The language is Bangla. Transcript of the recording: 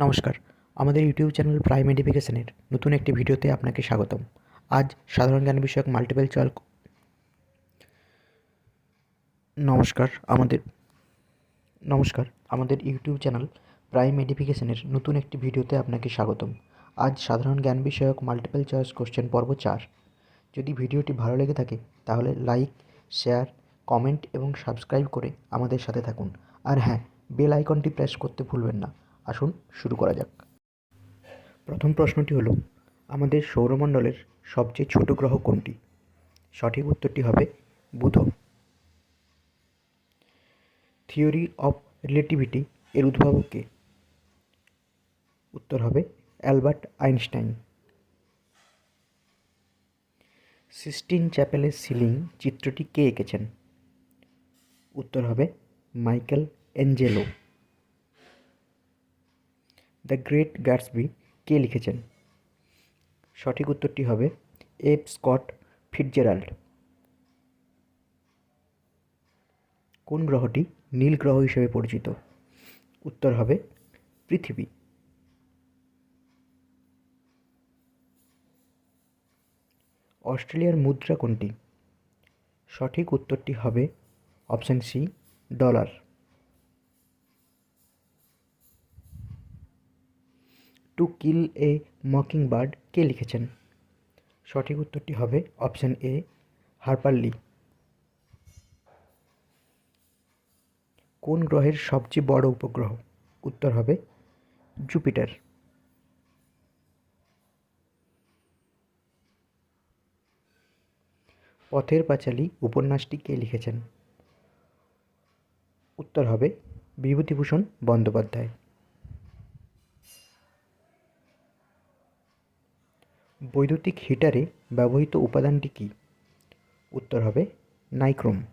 নমস্কার, আমাদের ইউটিউব চ্যানেল প্রাইম এডুকেশনের নতুন একটি ভিডিওতে আপনাকে স্বাগতম। আজ সাধারণ জ্ঞান বিষয়ক মাল্টিপল চয়েস। নমস্কার, আমাদের ইউটিউব চ্যানেল প্রাইম এডুকেশনের নতুন একটি ভিডিওতে আপনাকে স্বাগতম। আজ সাধারণ জ্ঞান বিষয়ক মাল্টিপল চয়েস কোশ্চেন পর্ব 4। যদি ভিডিওটি ভালো লেগে থাকে তাহলে লাইক, শেয়ার, কমেন্ট এবং সাবস্ক্রাইব করে আমাদের সাথে থাকুন। আর হ্যাঁ, বেল আইকনটি প্রেস করতে ভুলবেন না। আসুন শুরু করা যাক। প্রথম প্রশ্নটি হলো, আমাদের সৌরমণ্ডলের সবচেয়ে ছোট গ্রহ কোনটি? সঠিক উত্তরটি হবে বুধ। থিওরি অফ রিলেটিভিটি এর উদ্ভাবক কে? উত্তর হবে অ্যালবার্ট আইনস্টাইন। সিস্টিন চ্যাপেলের সিলিং চিত্রটি কে এঁকেছেন? উত্তর হবে Michelangelo. The great Gatsby কে লিখেছেন? সঠিক উত্তরটি হবে এফ স্কট ফিটজেরাল্ড। কোন গ্রহটি নীল গ্রহ হিসেবে পরিচিত? উত্তর হবে পৃথিবী। অস্ট্রেলিয়ার মুদ্রা কোনটি? সঠিক উত্তরটি হবে option C, dollar. To kill a mockingbird কে লিখেছেন? সঠিক উত্তরটি হবে অপশান এ, হার্পার লি। কোন গ্রহের সবচেয়ে বড় উপগ্রহ? উত্তর হবে জুপিটার। পথের পাঁচালী উপন্যাসটি কে লিখেছেন? উত্তর হবে বিভূতিভূষণ বন্দ্যোপাধ্যায়। বৈদ্যুতিক হিটারে ব্যবহৃত উপাদানটি কী? উত্তর হবে নাইক্রোম।